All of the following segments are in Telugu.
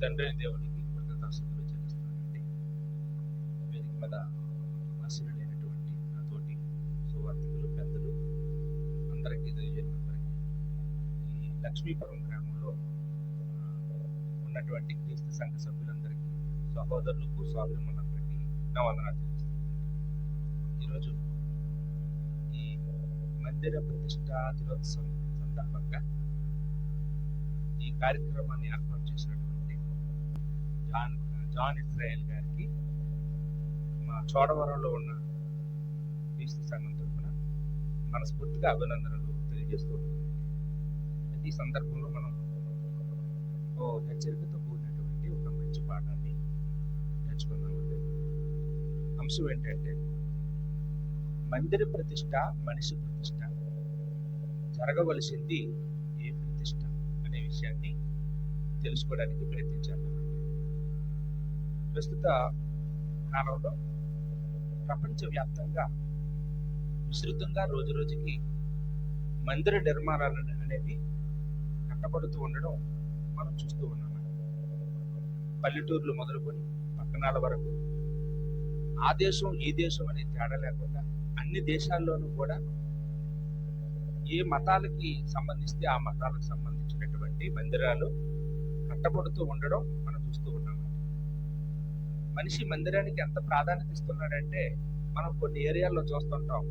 తండ్రి దేవునికి కృతజ్ఞతాస్తుతులు చెల్లిస్తున్నానండి. వేదిక మీద ఆశీనులైనటువంటి నా తోటి సువార్థికులు పెద్దలు అందరికీ తెలియజేయడానికి ఈ లక్ష్మీపురం గ్రామంలో ఉన్నటువంటి క్రీస్తు సంఘ సభ్యులందరికీ, సహోదరులకు, సోదరులందరికీ నా వందనాలు తెలియజేస్తున్నాను. ఈరోజు ఈ మందిర ప్రతిష్టా దినోత్సవం సందర్భంగా ఈ కార్యక్రమాన్ని ఏర్పాటు చేసినటువంటి జాన్ ఇజ్రాయెల్ గారికి మా చోడవరంలో ఉన్న క్రీస్తు సంఘం తరఫున మనస్ఫూర్తిగా అభినందనలు తెలియజేస్తున్నాను. ఈ సందర్భంలో మనం హెచ్చరికతో కూడినటువంటి ఒక మంచి పాఠాన్ని నేర్చుకున్నామండి. అంశం ఏంటంటే మందిర ప్రతిష్ట, మనిషి ప్రతిష్ట, జరగవలసింది ఏ ప్రతిష్ట అనే విషయాన్ని తెలుసుకోవడానికి ప్రయత్నించాలి. ప్రస్తుత కాలంలో ప్రపంచవ్యాప్తంగా విస్తృతంగా రోజు రోజుకి మందిర నిర్మాణాలు అనేవి కట్టబడుతూ ఉండడం మనం చూస్తూ ఉన్నామండి. పల్లెటూర్లు మొదలుకొని పట్టణాల వరకు ఆ దేశం ఈ దేశం అనే తేడా లేకుండా అన్ని దేశాల్లోనూ కూడా ఏ మతాలకి సంబంధిస్తే ఆ మతాలకు సంబంధించినటువంటి మందిరాలు కట్టబడుతూ ఉండడం మనం చూస్తూ ఉన్నామండి. మనిషి మందిరానికి ఎంత ప్రాధాన్యత ఇస్తున్నాడంటే మనం కొన్ని ఏరియాల్లో చూస్తుంటాం,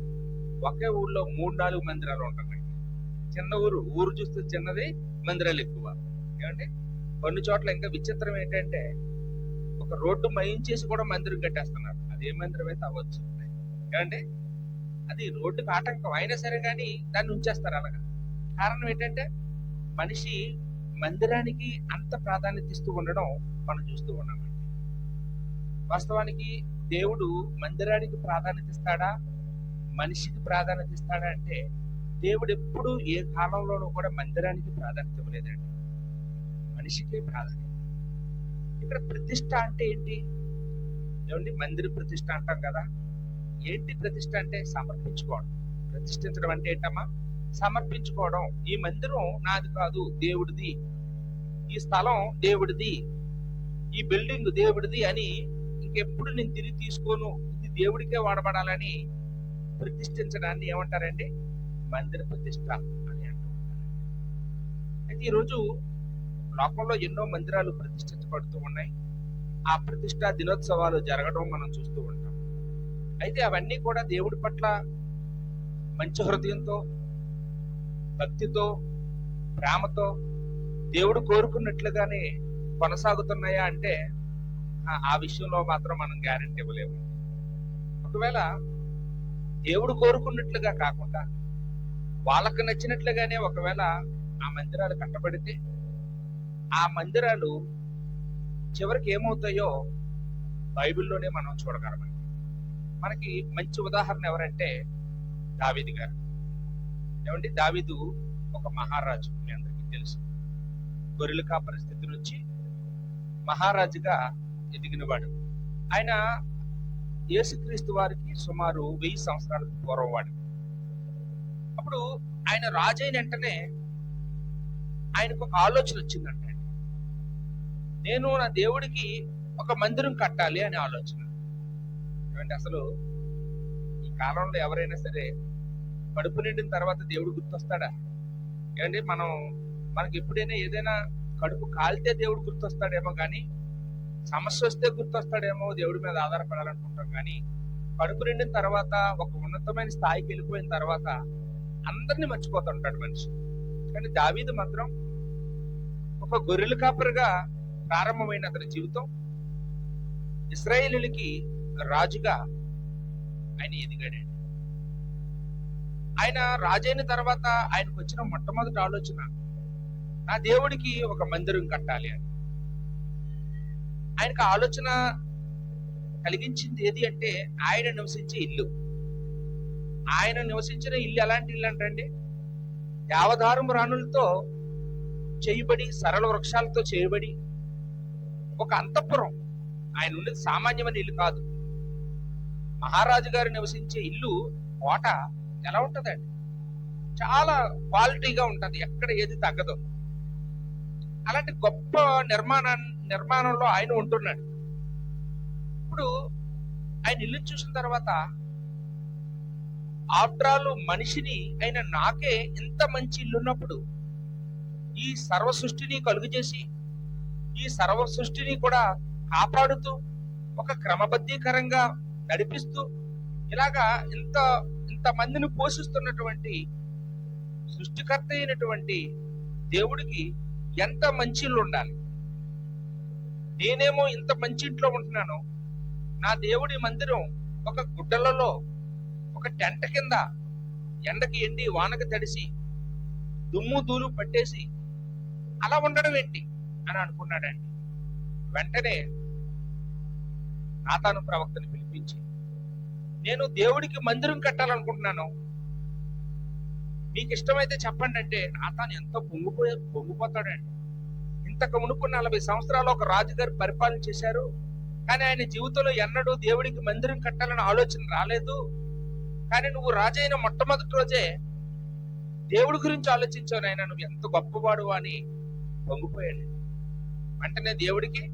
ఒకే ఊళ్ళో 3-4 మందిరాలు ఉంటున్నాయి. చిన్న ఊరు చూస్తే చిన్నది, మందిరాలు ఎక్కువ. ఏమంటే కొన్ని చోట్ల ఇంకా విచిత్రం ఏంటంటే ఒక రోడ్డు మయించేసి కూడా మందిరం కట్టేస్తున్నారు. అది ఏ మందిరం అయితే అవ్వచ్చు. ఏమంటే అది రోడ్డుకు ఆటంకం అయినా సరే కానీ దాన్ని ఉంచేస్తారు అలాగా. కారణం ఏంటంటే మనిషి మందిరానికి అంత ప్రాధాన్యత ఇస్తూ ఉండడం మనం చూస్తూ ఉన్నామండి. వాస్తవానికి దేవుడు మందిరానికి ప్రాధాన్యత ఇస్తాడా, మనిషికి ప్రాధాన్యత ఇస్తాడా అంటే దేవుడు ఎప్పుడు ఏ కాలంలోనూ కూడా మందిరానికి ప్రాధాన్యత ఇవ్వలేదండి, మనిషికే ప్రాధాన్యత. ఇక్కడ ప్రతిష్ట అంటే ఏంటి? ఏమండి, మందిర ప్రతిష్ట అంటాం కదా. ఏంటి ప్రతిష్ట అంటే? సమర్పించుకోవడం. ప్రతిష్ఠించడం అంటే ఏంటమ్మా? సమర్పించుకోవడం. ఈ మందిరం నాది కాదు, దేవుడిది. ఈ స్థలం దేవుడిది, ఈ బిల్డింగ్ దేవుడిది అని ఇంకెప్పుడు నేను తిరిగి తీసుకోను, ఇది దేవుడికే వాడబడాలని ప్రతిష్ఠించడాన్ని ఏమంటారండి? మందిర ప్రతిష్ట అని అంటూ ఉంటారు. అయితే ఈరోజు లోకంలో ఎన్నో మందిరాలు ప్రతిష్ఠించబడుతూ ఉన్నాయి. ఆ ప్రతిష్ఠా దినోత్సవాలు జరగడం మనం చూస్తూ ఉంటాం. అయితే అవన్నీ కూడా దేవుడి పట్ల మంచి హృదయంతో, భక్తితో, ప్రేమతో దేవుడు కోరుకున్నట్లుగానే కొనసాగుతున్నాయా అంటే ఆ విషయంలో మాత్రం మనం గ్యారెంటీ ఇవ్వలేము. ఒకవేళ దేవుడు కోరుకున్నట్లుగా కాకుండా వాళ్ళకు నచ్చినట్లుగానే ఒకవేళ ఆ మందిరాలు కట్టబడితే ఆ మందిరాలు చివరికి ఏమవుతాయో బైబిల్లోనే మనం చూడగలమండి. మనకి మంచి ఉదాహరణ ఎవరంటే దావీదు గారు. ఏమంటే దావీదు ఒక మహారాజు, మీ అందరికీ తెలుసు. గొర్రెల కాపరి స్థితి నుంచి మహారాజుగా ఎదిగినవాడు. ఆయన యేసుక్రీస్తు వారికి సుమారు 1000 సంవత్సరాలకు పూర్వం వాడు. అప్పుడు ఆయన రాజు అయిన వెంటనే ఆయనకు ఒక ఆలోచన వచ్చిందంట. నేను నా దేవుడికి ఒక మందిరం కట్టాలి అనే ఆలోచన. ఏమంటే అసలు ఈ కాలంలో ఎవరైనా సరే కడుపు నిండిన తర్వాత దేవుడు గుర్తొస్తాడా? ఏమంటే మనకి ఎప్పుడైనా ఏదైనా కడుపు కాలితే దేవుడు గుర్తొస్తాడేమో కానీ, సమస్య వస్తే గుర్తొస్తాడేమో, దేవుడి మీద ఆధారపడాలనుకుంటాం. కానీ కడుపు నిండిన తర్వాత, ఒక ఉన్నతమైన స్థాయికి వెళ్ళిపోయిన తర్వాత అందరినీ మర్చిపోతుంటాడు మనిషి. కానీ దావీదు మాత్రం ఒక గొర్రెల కాపరిగా ప్రారంభమైన అతని జీవితం ఇశ్రాయేలులకి రాజుగా ఆయన ఎదిగాడండి. ఆయన రాజైన తర్వాత ఆయనకు వచ్చిన మొట్టమొదటి ఆలోచన, నా దేవుడికి ఒక మందిరం కట్టాలి అని. ఆయనకు ఆలోచన కలిగించింది ఏది అంటే ఆయన నివసించే ఇల్లు. ఆయన నివసించిన ఇల్లు ఎలాంటి ఇల్లు అంటండి? దేవదారు రాణులతో చేయబడి, సరళ వృక్షాలతో చేయబడి ఒక అంతఃపురం. ఆయన ఉండేది సామాన్యమైన ఇల్లు కాదు. మహారాజు గారు నివసించే ఇల్లు కోట ఎలా ఉంటదండి? చాలా క్వాలిటీగా ఉంటది, ఎక్కడ ఏది తగ్గదు. అలాంటి గొప్ప నిర్మాణంలో ఆయన ఉంటున్నాడు. ఇప్పుడు ఆయన ఇల్లు చూసిన తర్వాత ఆఫ్టర్ ఆల్ మనిషిని అయిన నాకే ఇంత మంచి ఇల్లు ఉన్నప్పుడు ఈ సర్వ సృష్టిని కలుగు చేసి ఈ సర్వ సృష్టిని కూడా కాపాడుతూ ఒక క్రమబద్ధీకరంగా నడిపిస్తూ ఇలాగా ఇంత మందిని పోషిస్తున్నటువంటి సృష్టికర్త అయినటువంటి దేవుడికి ఎంత మంచి ఇల్లు ఉండాలి. నేనేమో ఇంత మంచి ఇంట్లో ఉంటున్నాను, నా దేవుడి మందిరం ఒక గుడ్డలలో ఒక టెంట కింద ఎండకి ఎండి వానకి తడిసి దుమ్ము ధూళి పట్టేసి అలా ఉండడం ఏంటి అని అనుకున్నాడండి. వెంటనే నాతాను ప్రవక్తని పిలిపించి, నేను దేవుడికి మందిరం కట్టాలనుకుంటున్నాను, మీకు ఇష్టమైతే చెప్పండి అంటే నాతాను ఎంతో పొంగిపోతాడండి. ఇంతకు మునుపు 40 సంవత్సరాలు ఒక రాజుగారు పరిపాలన చేశారు, కానీ ఆయన జీవితంలో ఎన్నడూ దేవుడికి మందిరం కట్టాలని ఆలోచన రాలేదు. కానీ నువ్వు రాజైన మొట్టమొదటి రోజే దేవుడి గురించి ఆలోచించావు నాయన, నువ్వు ఎంత గొప్పవాడు అని పొంగిపోయాడు. వెంటనే దేవుడికి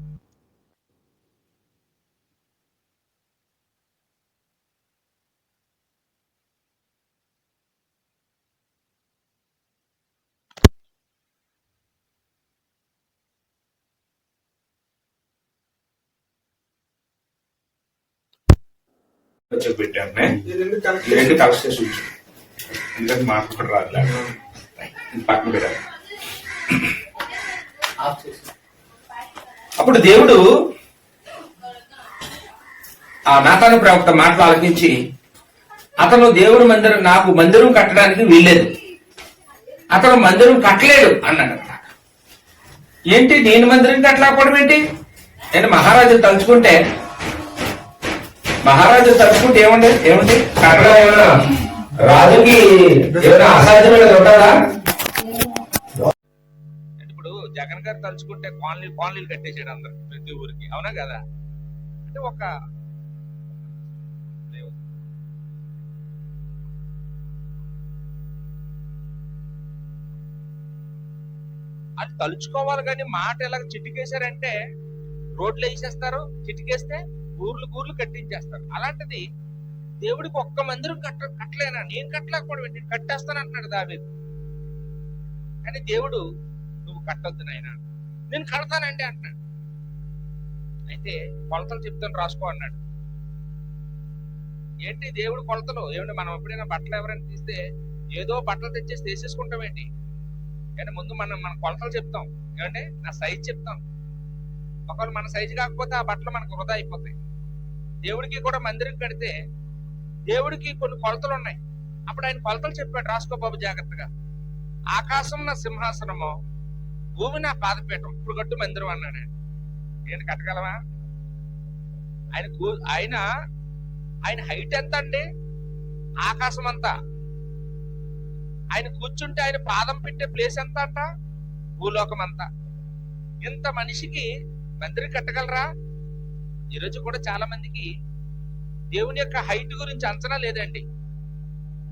పెట్టాను. రెండు కలెక్ట్ చేసి ఉంచు, ఎందుకంటే మాట్లాడు రాదు, పక్కన పెట్టాను. అప్పుడు దేవుడు ఆ నాతాను ప్రవక్త మాటలు ఆలకించి, అతను దేవుడు నాకు మందిరం కట్టడానికి వీల్లేదు, అతను మందిరం కట్టలేడు అన్నాడు. ఏంటి నేను మందిరం కట్టలేకపోవడం ఏంటి? నేను మహారాజు తలుచుకుంటే ఏమండి రాజుకి ఏమైనా అసాధ్యమైన ఉంటుందా? ఇప్పుడు జగన్ గారు తలుచుకుంటే కాలనీలు కట్టేసాడు అందరు, ప్రతి ఊరికి, అవునా కదా? అంటే ఒక అది తలుచుకోవాలి, కానీ మాట ఎలాగ చిటికేశారంటే రోడ్లు వేసేస్తారు, చిటికేస్తే ఊర్లు కట్టించేస్తారు. అలాంటిది దేవుడికి ఒక్క మందిరం కట్టలేనా? నేను కట్టలేకపోవడం ఏంటి, కట్టేస్తాను అంటున్నాడు దావీదు. కానీ దేవుడు నువ్వు కట్టొద్దు నాయనా, నేను కడతానండి అంటున్నాడు. అయితే కొలతలు చెప్తాను రాసుకో అన్నాడు. ఏంటి దేవుడు కొలతలు? ఏమంటే మనం ఎప్పుడైనా బట్టలు ఎవరైనా తీస్తే ఏదో బట్టలు తెచ్చేసి తీసేసుకుంటాం ఏంటి? కానీ ముందు మన కొలతలు చెప్తాం, ఏమంటే నా సైజు చెప్తాం. ఒకవేళ మన సైజు కాకపోతే ఆ బట్టలు మనకు వృధా అయిపోతాయి. దేవుడికి కూడా మందిరం కడితే దేవుడికి కొన్ని కొలతలు ఉన్నాయి. అప్పుడు ఆయన కొలతలు చెప్పాడు, రాసుకో బాబు జాగ్రత్తగా. ఆకాశం నా సింహాసనము, భూమి నా పాదపీఠం, ఇప్పుడు కట్టు మందిరం అన్నాడు. నేను కట్టగలవా? ఆయన హైట్ ఎంత అండి? ఆకాశం అంతా. ఆయన కూర్చుంటే ఆయన పాదం పెట్టే ప్లేస్ ఎంత అంట? భూలోకం అంతా. ఇంత మనిషికి మందిరం కట్టగలరా? ఈరోజు కూడా చాలా మందికి దేవుని యొక్క హైట్ గురించి అంచనా లేదండి.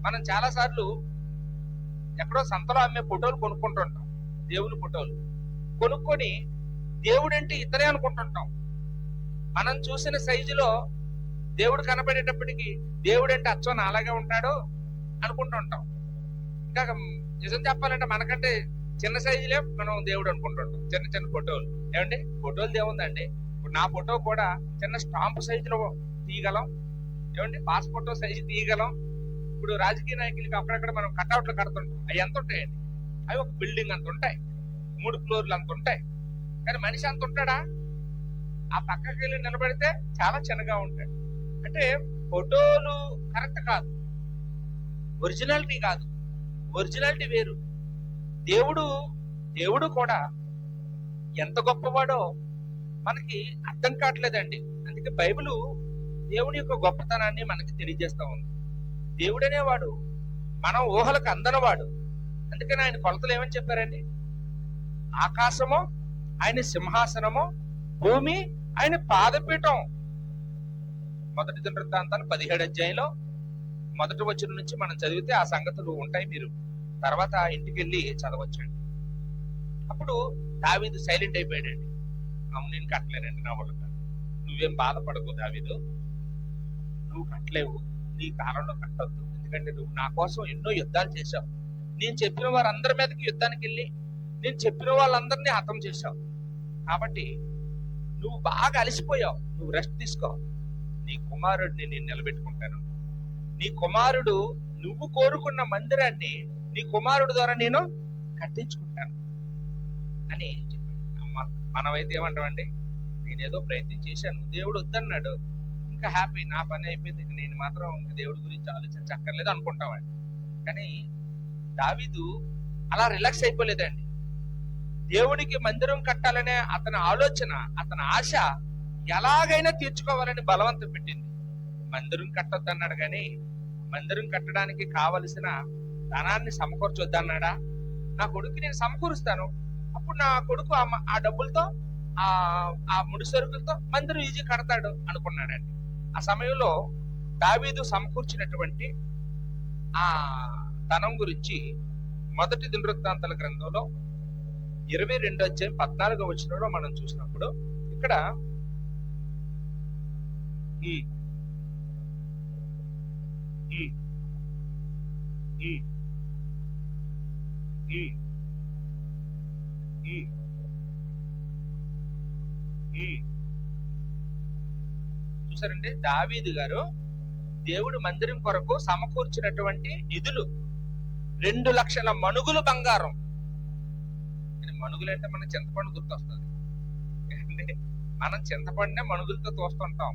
మనం చాలా సార్లు ఎక్కడో సంతలో అమ్మే ఫోటోలు కొనుక్కుంటుంటాం, దేవుని ఫోటోలు కొనుక్కొని దేవుడంటే ఇతనే అనుకుంటుంటాం. మనం చూసిన సైజులో దేవుడు కనబడేటప్పటికి దేవుడంటే అచ్చం అలాగే ఉంటాడు అనుకుంటుంటాం. ఇంకా నిజం చెప్పాలంటే మనకంటే చిన్న సైజులే మనం దేవుడు అనుకుంటుంటాం, చిన్న ఫోటోలు. ఏమండి ఫోటోలు దేవుందండి. ఇప్పుడు నా ఫోటో కూడా చిన్న స్టాంప్ సైజులో తీయగలం, ఏమండి పాస్ ఫోటో సైజు తీయగలం. ఇప్పుడు రాజకీయ నాయకులకి అక్కడక్కడ మనం కట్అవుట్లు కడుతుంటాం, అవి ఎంత ఉంటాయండి? అవి ఒక బిల్డింగ్ అంత ఉంటాయి, 3 ఫ్లోర్లు అంత ఉంటాయి. కానీ మనిషి అంత ఉంటాడా? ఆ పక్కకి వెళ్ళి నిలబడితే చాలా చిన్నగా ఉంటాయి. అంటే ఫోటోలు కరెక్ట్ కాదు, ఒరిజినాలిటీ కాదు. ఒరిజినాలిటీ వేరు. దేవుడు కూడా ఎంత గొప్పవాడో మనకి అర్థం కావట్లేదండి. అందుకే బైబిల్ దేవుని యొక్క గొప్పతనాన్ని మనకి తెలియజేస్తా ఉంది. దేవుడు అనేవాడు మనం ఊహలకు అందనవాడు. అందుకని ఆయన కొలతలు ఏమని చెప్పారండి? ఆకాశము ఆయన సింహాసనము, భూమి ఆయన పాదపీఠం. మొదటి దినవృత్తాంతాలు 17 అధ్యాయంలో మొదటి వచనం నుంచి మనం చదివితే ఆ సంగతులు ఉంటాయి. మీరు తర్వాత ఇంటికి వెళ్ళి చదవచ్చండి. అప్పుడు దావీదు సైలెంట్ అయిపోయాడండి. నేను కట్టలేనండి, నా వల్ల కాదు. నువ్వేం బాధపడకు దావీదు, నువ్వు కట్టలేవు, నీ కాలంలో కట్టొద్దు. ఎందుకంటే నువ్వు నా కోసం ఎన్నో యుద్ధాలు చేశావు. నేను చెప్పిన వారందరి మీదకి యుద్ధానికి వెళ్ళి నేను చెప్పిన వాళ్ళందరినీ హతం చేశావు. కాబట్టి నువ్వు బాగా అలసిపోయావు, నువ్వు రెస్ట్ తీసుకో. నీ కుమారుడిని నేను నిలబెట్టుకుంటాను. నీ కుమారుడు నువ్వు కోరుకున్న మందిరాన్ని నీ కుమారుడు ద్వారా నేను కట్టించుకుంటాను అని చెప్పాడు. మనమైతే ఏమంటామండి, నేనేదో ప్రయత్నం చేశాను, దేవుడు వద్దన్నాడు, ఇంకా హ్యాపీ, నా పని అయిపోయింది, నేను మాత్రం దేవుడి గురించి ఆలోచించక్కర్లేదు అనుకుంటామండి. కానీ దావీదు అలా రిలాక్స్ అయిపోలేదండి. దేవుడికి మందిరం కట్టాలనే అతని ఆలోచన, అతని ఆశ ఎలాగైనా తీర్చుకోవాలని బలవంతం పెట్టింది. మందిరం కట్టొద్దన్నాడు, కానీ మందిరం కట్టడానికి కావలసిన ధనాన్ని సమకూర్చొద్దన్నాడా? నా కొడుకు నేను సమకూరుస్తాను, అప్పుడు నా కొడుకు ఆ డబ్బులతో ఆ ముడి సరుకులతో మందిరం ఈజీ కడతాడు అనుకున్నాడండి. ఆ సమయంలో దావీదు సమకూర్చినటువంటి ఆ ధనం గురించి మొదటి దినవృత్తాంతాల గ్రంథంలో 22వ అధ్యాయం 14వ వచనంలో మనం చూసినప్పుడు ఇక్కడ చూసారండి, దావీదు గారు దేవుడి మందిరం కొరకు సమకూర్చినటువంటి నిధులు 2 లక్షల మణుగులు బంగారం. మణుగులు అంటే మన చింతపండు గుర్తొస్తుంది. మనం చింతపండునే మణుగులతో తోస్తుంటాం.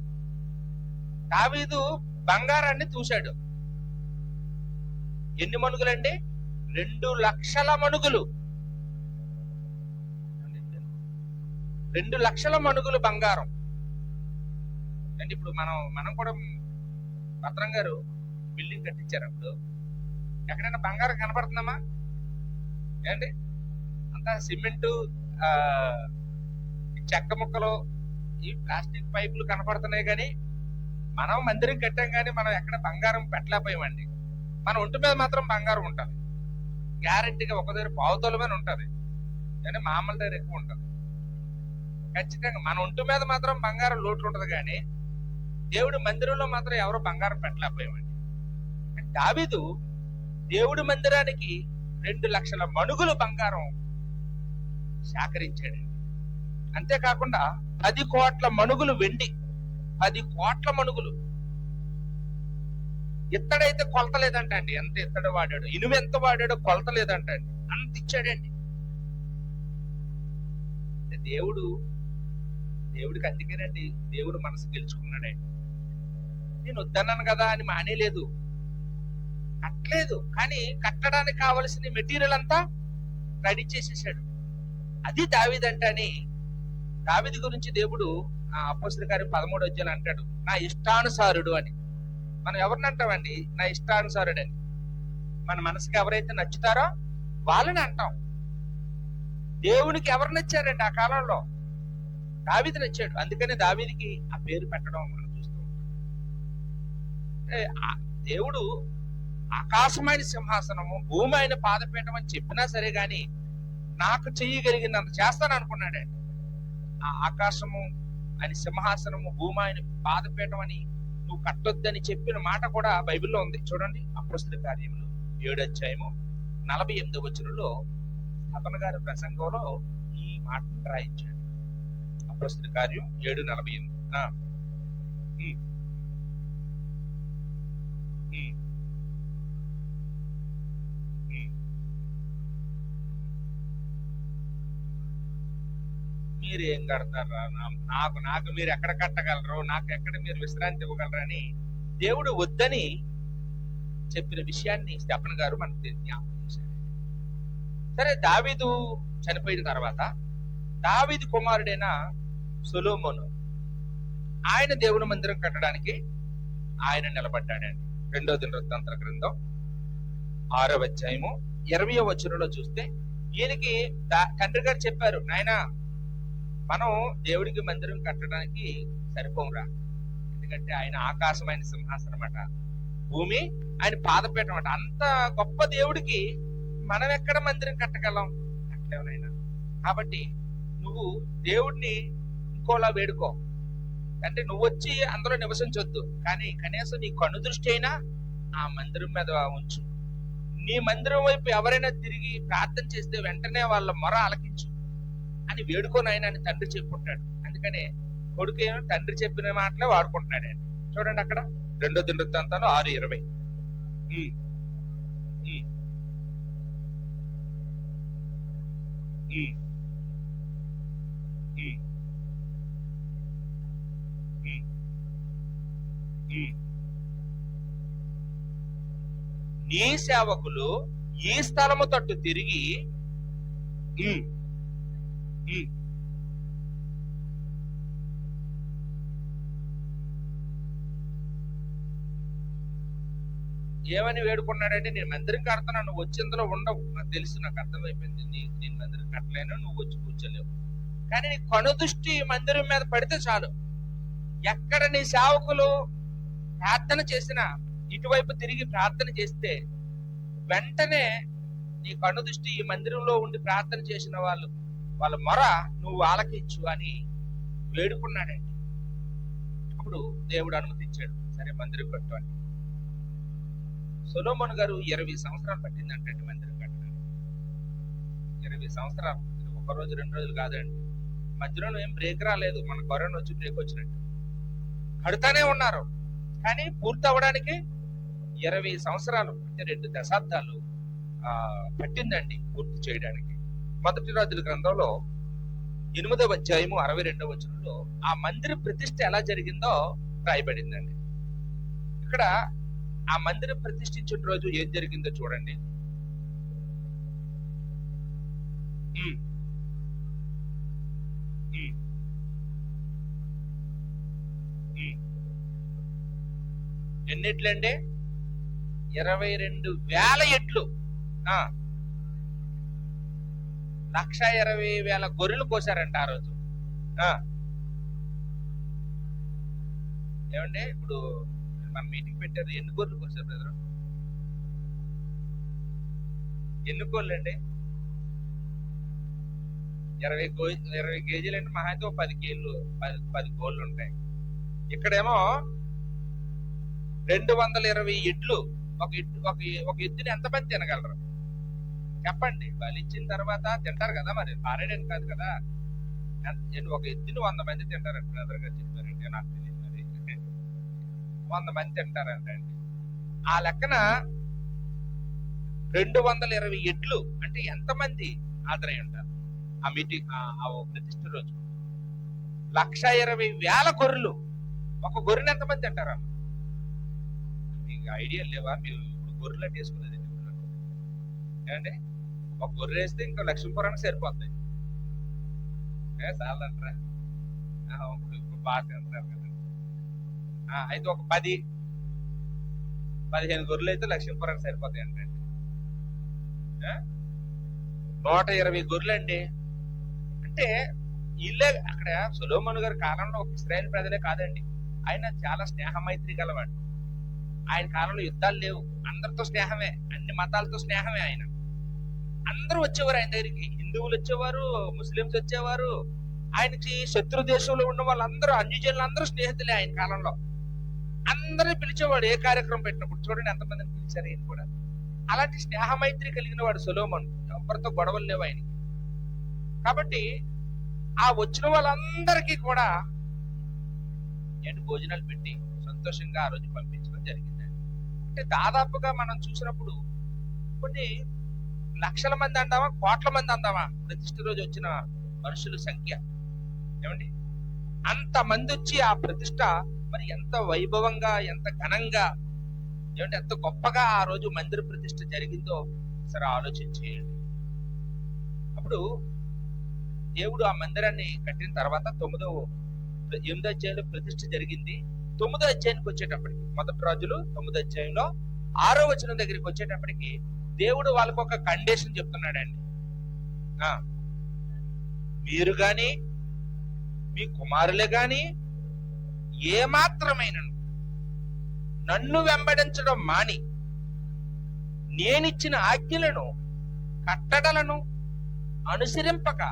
దావీదు బంగారాన్ని చూశాడు. ఎన్ని మణుగులండి? 2 లక్షల మణుగులు. 2 లక్షల మణుగులు బంగారం అంటే ఇప్పుడు మనం కూడా భద్రం గారు బిల్డింగ్ కట్టించారు. అప్పుడు ఎక్కడైనా బంగారం కనపడుతుందమ్మా ఏంటి? అంతా సిమెంటు, చెక్క ముక్కలు, ఈ ప్లాస్టిక్ పైపులు కనపడుతున్నాయి. కానీ మనం మందిరం కట్టాం, కానీ మనం ఎక్కడ బంగారం పెట్టలేకపోయామండి. మన ఒంటి మీద మాత్రం బంగారం ఉంటుంది, గ్యారెంటీగా. ఒక దగ్గర పావుతోలమని ఉంటుంది, కానీ మామూలు దగ్గర ఎక్కువ ఉంటుంది. ఖచ్చితంగా మన ఒంటి మీద మాత్రం బంగారం లోటు ఉంటుంది, కానీ దేవుడి మందిరంలో మాత్రం ఎవరో బంగారం పెట్టలేకపోయామండి. దావీదు దేవుడి మందిరానికి 2 లక్షల మణుగులు బంగారం సేకరించాడు. అంతేకాకుండా 10 కోట్ల మణుగులు వెండి, 10 కోట్ల మణుగులు. ఇత్తడైతే కొలత లేదంట అండి, ఎంత ఇత్తడు వాడాడు, ఇనుము ఎంత వాడాడో కొలత లేదంట అండి, అంత ఇచ్చాడండి. దేవుడికి అందుకేనండి దేవుడు మనసు గెలుచుకున్నాడండి. నేను వద్దన్నాను కదా అని మానేలేదు, కట్టలేదు, కానీ కట్టడానికి కావలసిన మెటీరియల్ అంతా రెడీ చేసేసాడు. అది దావీదు అంటే అని. దావీదు గురించి దేవుడు అపోస్తలుల కార్యం 13వ అధ్యాయంలో అంటాడు, నా ఇష్టానుసారుడు అని. మనం ఎవరిని అంటామండి? నా ఇష్టానుసారుడు అని. మన మనసుకి ఎవరైతే నచ్చుతారో వాళ్ళని అంటాం. దేవునికి ఎవరు నచ్చారండి ఆ కాలంలో? దావీదు నచ్చాడు. అందుకని దావీదుకి ఆ పేరు పెట్టడం మనం చూస్తూ ఉంటాం. దేవుడు ఆకాశమైన సింహాసనము, భూమి ఆయన పాదపీఠం అని చెప్పినా సరే గాని నాకు చెయ్యగలిగినంత చేస్తాను అనుకున్నాడండి. ఆ ఆకాశము ఆయన సింహాసనము, భూమి ఆయన పాదపీఠం అని నువ్వు కట్టొద్దని చెప్పిన మాట కూడా బైబిల్లో ఉంది. చూడండి, అపోస్తలుల కార్యములు 7వ అధ్యాయము 48వ వచనంలో స్థాపన గారి ప్రసంగంలో ఈ మాటను రాయించాడు. అపోస్తలుల కార్యం 7:48. మీరు ఏం కడతారా, నాకు మీరు ఎక్కడ కట్టగలరు, నాకు ఎక్కడ మీరు విశ్రాంతి ఇవ్వగలరని దేవుడు వద్దని చెప్పిన విషయాన్ని స్తెఫను గారు మనకు జ్ఞాపకం చేశారు. సరే, దావీదు చనిపోయిన తర్వాత దావీదు కుమారుడైన సొలొమోను ఆయన దేవుని మందిరం కట్టడానికి ఆయన నిలబడ్డాడండి. 2వ దినవృత్తాంతాల గ్రంథం 6వ అధ్యాయము 20వ వచనంలో చూస్తే ఈయనకి తండ్రి గారు చెప్పారు, నాయనా మనం దేవుడికి మందిరం కట్టడానికి సరిపోమురా, ఎందుకంటే ఆయన ఆకాశమైన సింహాసనం అట, భూమి ఆయన పాదపీఠం అట. అంత గొప్ప దేవుడికి మనం ఎక్కడ మందిరం కట్టగలం? కట్టలేవునైనా. కాబట్టి నువ్వు దేవుడిని ఇంకోలా వేడుకో, అంటే నువ్వు వచ్చి అందులో నివసించొద్దు, కానీ కనీసం నీ కన్ను దృష్టి అయినా ఆ మందిరం మీద ఉంచు. నీ మందిరం వైపు ఎవరైనా తిరిగి ప్రార్థన చేస్తే వెంటనే వాళ్ళ మొర ఆలకించు అని వేడుకోనైనా అని తండ్రి చెప్పుకుంటాడు. అందుకనే కొడుకు ఏమో తండ్రి చెప్పిన మాటలే వాడుకుంటున్నాడు అండి. చూడండి అక్కడ 2 దినవృత్తాంతాలు 6:20. నీ సేవకులు ఈ స్థలము తట్టు తిరిగి ఏమని వేడుకున్నాడంటే, నేను మందిరం కడతాను, నువ్వు వచ్చి ఇందులో ఉండవు, నాకు తెలుసు, నాకు అర్థమైపోయింది, నేను మందిరం కట్టలేను, నువ్వు వచ్చి కూర్చోలేవు, కానీ నీ కను దృష్టి మందిరం మీద పడితే చాలు. ఎక్కడ నీ సేవకులు ప్రార్థన చేసినా ఇటువైపు తిరిగి ప్రార్థన చేస్తే వెంటనే నీ కన్ను దృష్టి ఈ మందిరంలో ఉండి ప్రార్థన చేసిన వాళ్ళ మొర నువ్వు ఆలకించు అని వేడుకున్నాడండి. అప్పుడు దేవుడు అనుమతించాడు, సరే మందిరం కట్టు అని. సొలొమోను గారు 20 సంవత్సరాలు పట్టిందంటే మందిరం కట్టడానికి. 20 సంవత్సరాలు, ఒక రోజు 2 రోజులు కాదండి. మధ్యలో ఏం బ్రేక్ రాలేదు, మన కరోనా వచ్చి బ్రేక్ వచ్చినట్టు కడుతానే ఉన్నారు. కానీ పూర్తి అవ్వడానికి 20 సంవత్సరాలు, అంటే 2 దశాబ్దాలు పట్టిందండి పూర్తి చేయడానికి. మొదటి రాజుల గ్రంథంలో 8వ అధ్యాయము 62వ వచనంలో ఆ మందిర ప్రతిష్ఠ ఎలా జరిగిందో రాయబడిందండి. ఇక్కడ ఆ మందిరం ప్రతిష్ఠించిన రోజు ఏం జరిగిందో చూడండి. ఎన్ని ఎడ్లండి? 22,000 ఎడ్లు, 1,20,000 గొర్రెలు కోసారంట ఆ రోజు. ఏమండి ఇప్పుడు మన మీటింగ్ పెట్టారు, ఎన్ని గొర్రెలు కోసారు బ్రదర్? ఎన్ని కోళ్ళు అండి? 20 కేజీలు అంటే మహా అయితే 10 కోళ్ళు ఉంటాయి. ఇక్కడేమో 220 ఎడ్లు. ఒక ఎద్దుని ఎంతమంది తినగలరు చెప్పండి? వాళ్ళు ఇచ్చిన తర్వాత తింటారు కదా, మరి పారేయడానికి కాదు కదా. ఒక ఎద్దుని 100 మంది తింటారంట, బ్రదర్ గారు చెప్పారంటే, నాకు తెలియదు మరి. 100 మంది తింటారంట అండి. ఆ లెక్కన 220 ఎడ్లు అంటే ఎంతమంది హాజరై ఉంటారు ఆ మీటింగ్, ఆ ప్రతిష్ఠ రోజు? 1,20,000 గొర్రెలు. ఒక గొర్రెని ఎంతమంది తింటారమ్మ? మీకు ఐడియా లేవా? మీరు ఇప్పుడు గొర్రెలు అంటే వేసుకునేది ఏమండి? ఒక గొర్రె వేస్తే ఇంకా లక్ష్మీపురానికి సరిపోతాయి. చాలా అంటారా? ఇప్పుడు బాగా తింటారు కదా. అయితే ఒక 10-15 గొర్రెలు అయితే లక్ష్మీపురానికి సరిపోతాయి అంటే 120 గొర్రెలు అండి. అంటే ఇల్లే అక్కడ సొలొమోను గారి కాలంలో ఒక ఇశ్రాయేలు ప్రజలే కాదండి, ఆయన చాలా స్నేహ మైత్రి గలవాడు. ఆయన కాలంలో యుద్ధాలు లేవు, అందరితో స్నేహమే, అన్ని మతాలతో స్నేహమే. ఆయన అందరూ వచ్చేవారు ఆయన దగ్గరికి. హిందువులు వచ్చేవారు, ముస్లింస్ వచ్చేవారు, ఆయనకి శత్రు దేశంలో ఉన్న వాళ్ళందరూ, అన్యజనులు అందరూ స్నేహితులే. ఆయన కాలంలో అందరిని పిలిచేవాడు. ఏ కార్యక్రమం పెట్టినప్పుడు చూడండి ఎంతమందిని పిలిచారు ఆయన కూడా. అలాంటి స్నేహ మైత్రి కలిగిన వాడు సొలొమోను. ఎవరితో గొడవలు లేవు ఆయనకి. కాబట్టి ఆ వచ్చిన వాళ్ళందరికీ కూడా భోజనాలు పెట్టి సంతోషంగా ఆ రోజు పంపించడం జరిగిందండి. అంటే దాదాపుగా మనం చూసినప్పుడు కొన్ని లక్షల మంది అందామా, కోట్ల మంది అందామా ప్రతిష్ఠ రోజు వచ్చిన మనుషుల సంఖ్య? ఏమండి, అంత మంది వచ్చి ఆ ప్రతిష్ఠ మరి ఎంత వైభవంగా, ఎంత ఘనంగా, ఏమంటే ఎంత గొప్పగా ఆ రోజు మందిర ప్రతిష్ఠ జరిగిందో సరే ఆలోచించేయండి. అప్పుడు దేవుడు ఆ మందిరాన్ని కట్టిన తర్వాత 8వ అధ్యాయంలో ప్రతిష్ఠ జరిగింది. 9వ అధ్యాయానికి వచ్చేటప్పటికి, మొదటి రాజులు 9వ అధ్యాయంలో 6వ వచనం దగ్గరికి వచ్చేటప్పటికి దేవుడు వాళ్ళకు ఒక కండిషన్ చెప్తున్నాడండి. మీరు గాని మీ కుమారులే గాని ఏమాత్రమైనను నన్ను వెంబడించడం మాని నేనిచ్చిన ఆజ్ఞలను కట్టడలను అనుసరింపక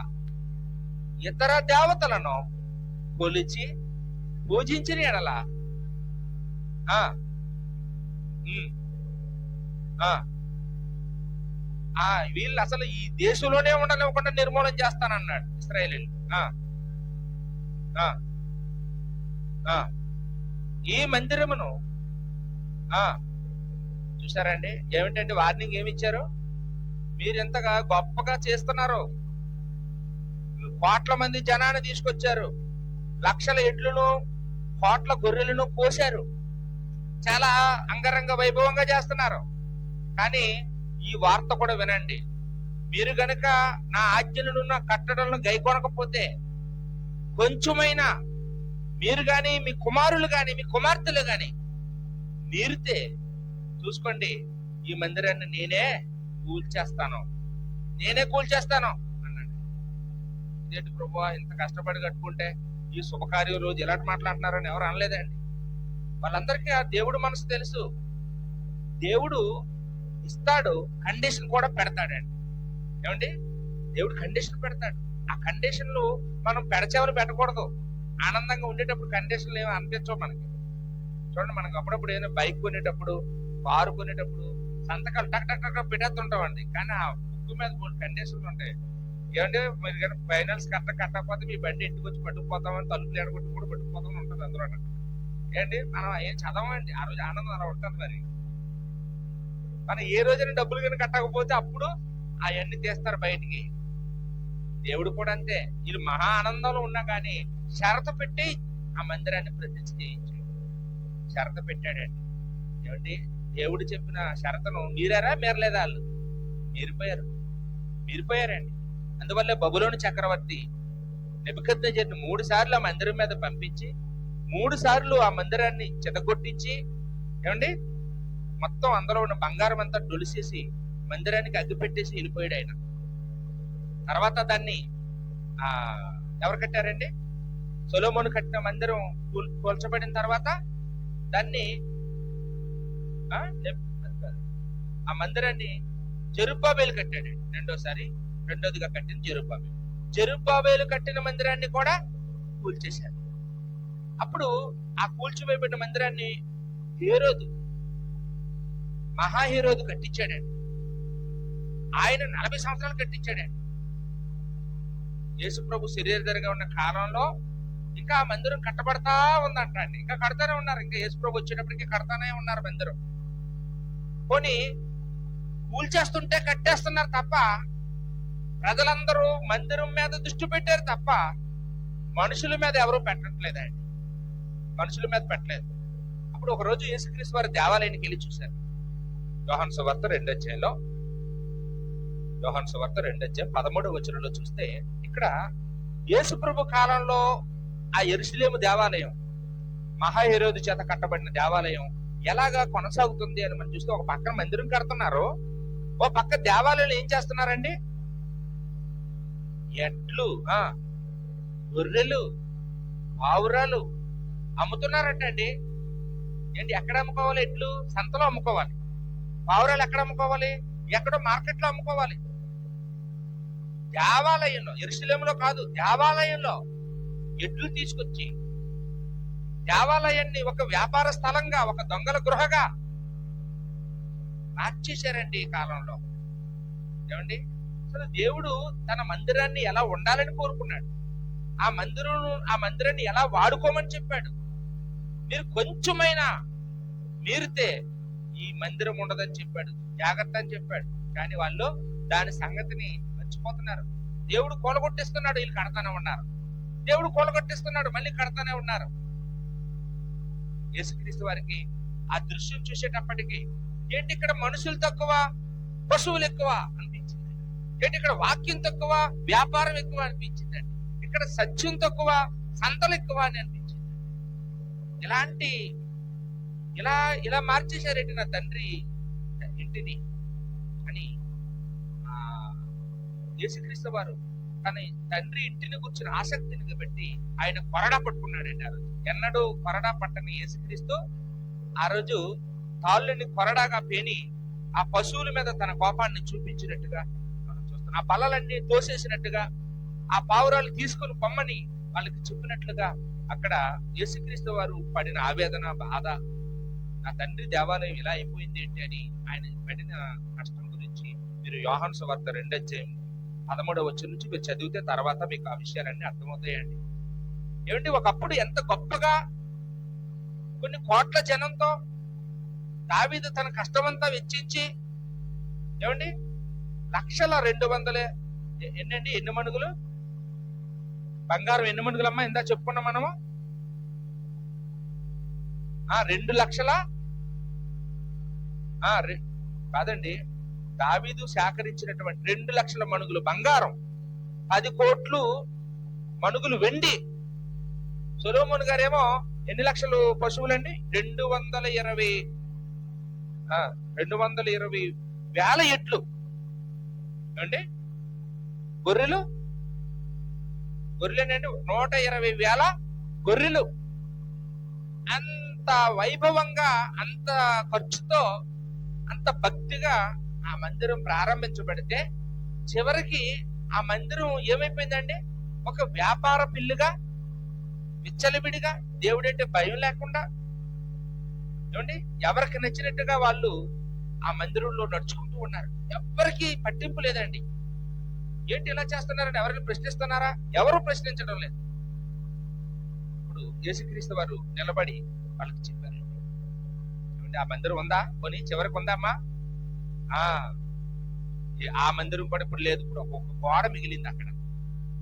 ఇతర దేవతలను కొలిచి పూజించిన ఎడల ఆ ఉమ్, ఆ ఆ వీళ్ళు అసలు ఈ దేశంలోనే ఉండనివ్వకుండా నిర్మూలన చేస్తానన్నాడు ఇశ్రాయేలీయులు. ఆ ఆ ఈ మందిరమును ఆ చూసారండి, ఏమిటంటే వార్నింగ్ ఏమి ఇచ్చారు? మీరు ఎంతగా గొప్పగా చేస్తున్నారు, కోట్ల మంది జనాన్ని తీసుకొచ్చారు, లక్షల ఎడ్లను కోట్ల గొర్రెలను కోశారు, చాలా అంగరంగ వైభవంగా చేస్తున్నారు. కానీ ఈ వార్త కూడా వినండి, మీరు గనక నా ఆజ్ఞలను నా కట్టడలను గైకొనకపోతే, కొంచెమైనా మీరు గాని మీ కుమారులు గాని మీ కుమార్తెలు గాని మీరితే చూసుకోండి, ఈ మందిరాన్ని నేనే కూల్చేస్తాను అన్నాడు. ఇదేంటి ప్రభువా, ఇంత కష్టపడి కట్టుకుంటే ఈ శుభకార్యం రోజు ఎలాంటి మాట్లాడుతున్నారని ఎవరు అనలేదండి. వాళ్ళందరికీ ఆ దేవుడు మనసు తెలుసు. దేవుడు ఇస్తాడు, కండిషన్ కూడా పెడతాడండి. ఏమండి, దేవుడు కండిషన్ పెడతాడు. ఆ కండిషన్లు మనం పెడచెవరు పెట్టకూడదు. ఆనందంగా ఉండేటప్పుడు కండిషన్లు ఏమి అనిపించవు మనకి. చూడండి, మనకు అప్పుడప్పుడు ఏదైనా బైక్ కొనేటప్పుడు, కారు కొనేటప్పుడు సంతకాలు టక్ టక్ టక్ పెట్టేస్తుంటామండి. కానీ ఆ బుక్ మీద 3 కండిషన్లు ఉంటాయి. ఏమంటే మీరు కానీ ఫైనాన్స్ కట్టకపోతే మీ బండి ఇంటికి వచ్చి పట్టుకుపోతామని, తలుపులు ఎడగొట్టి కూడా పట్టుకుపోతామని ఉంటుంది అందులో. ఏంటి, మనం ఏం చదవండి, ఆ రోజు ఆనందం అలా ఉంటుంది. మరి మనం ఏ రోజైనా డబ్బులు కానీ కట్టకపోతే అప్పుడు అవన్నీ తీస్తారు బయటికి. దేవుడు కూడా అంతే. వీళ్ళు మహా ఆనందంలో ఉన్నా కానీ షరత పెట్టి ఆ మందిరాన్ని ప్రతిష్ఠ చేయించాడు. షరత పెట్టాడండి. ఏమండి, దేవుడు చెప్పిన షరతను మీరారా మీరలేదా? వాళ్ళు మీరిపోయారండి. అందువల్ల బబులోను చక్రవర్తి నెబుకద్నెజరును 3 సార్లు ఆ మందిరం మీద పంపించి 3 సార్లు ఆ మందిరాన్ని చెదగొట్టించి, ఏమండి, మొత్తం అందులో ఉన్న బంగారం అంతా డొలిసేసి మందిరానికి అగ్గి పెట్టేసి వెళ్ళిపోయాడు ఆయన. తర్వాత దాన్ని ఎవరు కట్టారండి? సొలొమోను కట్టిన మందిరం కూల్చబడిన తర్వాత దాన్ని ఆ మందిరాన్ని జెరుబ్బాబెలు కట్టాడు. రెండోదిగా కట్టిన జెరుబ్బాబెలు కట్టిన మందిరాన్ని కూడా కూల్చేశారు. అప్పుడు ఆ కూల్చివేయబడిన మందిరాన్ని మహాహేరోదు కట్టించాడండి. ఆయన 40 సంవత్సరాలు కట్టించాడండి. యేసు ప్రభు శరీరధారిగా ఉన్న కాలంలో ఇంకా ఆ మందిరం కట్టబడతా ఉందంట అండి. ఇంకా కడతానే ఉన్నారు. ఇంకా యేసు ప్రభు వచ్చేటప్పటికి కడతానే ఉన్నారు మందిరం. పోనీ కూల్చేస్తుంటే కట్టేస్తున్నారు తప్ప, ప్రజలందరూ మందిరం మీద దృష్టి పెట్టారు తప్ప మనుషుల మీద ఎవరూ పెట్టట్లేదండి. మనుషుల మీద పెట్టలేదు. అప్పుడు ఒక రోజు యేసుక్రీస్తు వారి దేవాలయానికి వెళ్ళి చూశారు. యోహాను సువార్త 2వ అధ్యాయంలో, యోహాను సువార్త 2వ అధ్యాయం 13వ వచనంలో చూస్తే, ఇక్కడ యేసు ప్రభు కాలంలో ఆ యెరూషలేము దేవాలయం, మహాహేరోదు చేత కట్టబడిన దేవాలయం ఎలాగా కొనసాగుతుంది అని మనం చూస్తే, ఒక పక్కన మందిరం కడుతున్నారు, ఓ పక్క దేవాలయంలో ఏం చేస్తున్నారండి? ఎడ్లు, గొర్రెలు, పావురాలు అమ్ముతున్నారంట అండి. ఏంటి, ఎక్కడ అమ్ముకోవాలి? ఎడ్లు సంతలో అమ్ముకోవాలి. పావురాలు ఎక్కడ అమ్ముకోవాలి? ఎక్కడో మార్కెట్ లో అమ్ముకోవాలి. దేవాలయంలో, యెరూషలేములో కాదు, దేవాలయంలో ఎడ్లు తీసుకొచ్చి దేవాలయాన్ని ఒక వ్యాపార స్థలంగా, ఒక దొంగల గృహగా మార్చేశారండి ఈ కాలంలో. ఏమండి, అసలు దేవుడు తన మందిరాన్ని ఎలా ఉండాలని కోరుకున్నాడు, ఆ మందిరాన్ని ఎలా వాడుకోమని చెప్పాడు. మీరు కొంచెమైనా మీరితే ఈ మందిరం ఉండదని చెప్పాడు, జాగ్రత్త అని చెప్పాడు. కానీ వాళ్ళు దాని సంగతిని మర్చిపోతున్నారు. దేవుడు కూలగొట్టేస్తున్నాడు, వీళ్ళు కడతానే ఉన్నారు. దేవుడు కూలగొట్టేస్తున్నాడు, మళ్ళీ కడతానే ఉన్నారు. యేసుక్రీస్తు వారికి ఆ దృశ్యం చూసేటప్పటికి, ఏంటి ఇక్కడ మనుషులు తక్కువ, పశువులు ఎక్కువ అనిపించింది. ఏంటి ఇక్కడ వాక్యం తక్కువ, వ్యాపారం ఎక్కువ అనిపించిందండి. ఇక్కడ సత్యం తక్కువ, సంతలు ఎక్కువ అని అనిపించింది. ఇలా మార్చేశారేంటి నా తండ్రి ఇంటిని అని యేసుక్రీస్తు వారు తన తండ్రి ఇంటిని గుర్చిన ఆసక్తిని బట్టి ఆయన కొరడా పట్టుకున్నాడండి. ఆ రోజు ఎన్నడూ కొరడా పట్టని యేసుక్రీస్తు ఆ రోజు తాళ్ళని కొరడాగా పేని ఆ పశువుల మీద తన కోపాన్ని చూపించినట్టుగా మనం చూస్తున్నాం. ఆ బల్లలన్నీ తోసేసినట్టుగా, ఆ పావురాలు తీసుకుని కొమ్మని వాళ్ళకి చెప్పినట్లుగా అక్కడ యేసుక్రీస్తు వారు పడిన ఆవేదన, బాధ, నా తండ్రి దేవాలయం ఇలా అయిపోయింది ఏంటి అని ఆయన పడిన కష్టం గురించి మీరు యోహాను సువార్త 2:13 నుంచి మీరు చదివితే తర్వాత మీకు ఆ విషయాలన్నీ అర్థమవుతాయండి. ఏమండి, ఒకప్పుడు ఎంత గొప్పగా కొన్ని కోట్ల జనంతో దావీదు తన కష్టమంతా వెచ్చించి, ఏమండి, 1,200 ఎన్ని మణుగులు బంగారం, ఎన్ని మణుగులమ్మా ఇందా చెప్పుకున్నాం మనము? 2 లక్షల కాదండి, దావీదు సేకరించినటువంటి 2 లక్షల మణుగులు బంగారం, 10 కోట్లు మణుగులు వెండి. సొలొమోను గారేమో ఎన్ని లక్షలు పశువులండి? 220 వేల ఎట్లు అండి. గొర్రెలేనండి 120 వేల గొర్రెలు. అంత వైభవంగా, అంత ఖర్చుతో, అంత భక్తిగా ఆ మందిరం ప్రారంభించబడితే చివరికి ఆ మందిరం ఏమైపోయిందండి? ఒక వ్యాపార పిల్లుగా, విచ్చలవిడిగా, దేవుడంటే భయం లేకుండా, ఏమండి, ఎవరికి నచ్చినట్టుగా వాళ్ళు ఆ మందిరంలో నడుచుకుంటూ ఉన్నారు. ఎవరికి పట్టింపు లేదండి. ఏంటి ఇలా చేస్తున్నారని ఎవరిని ప్రశ్నిస్తున్నారా? ఎవరు ప్రశ్నించడం లేదు. ఇప్పుడు యేసుక్రీస్తు వారు నిలబడి వాళ్ళకి చెప్పారు, ఆ మందిరం ఉందా? కొని చివరికి ఉందామ్మా? ఆ మందిరం కూడా ఇప్పుడు లేదు. ఇప్పుడు ఒక గోడ మిగిలింది అక్కడ.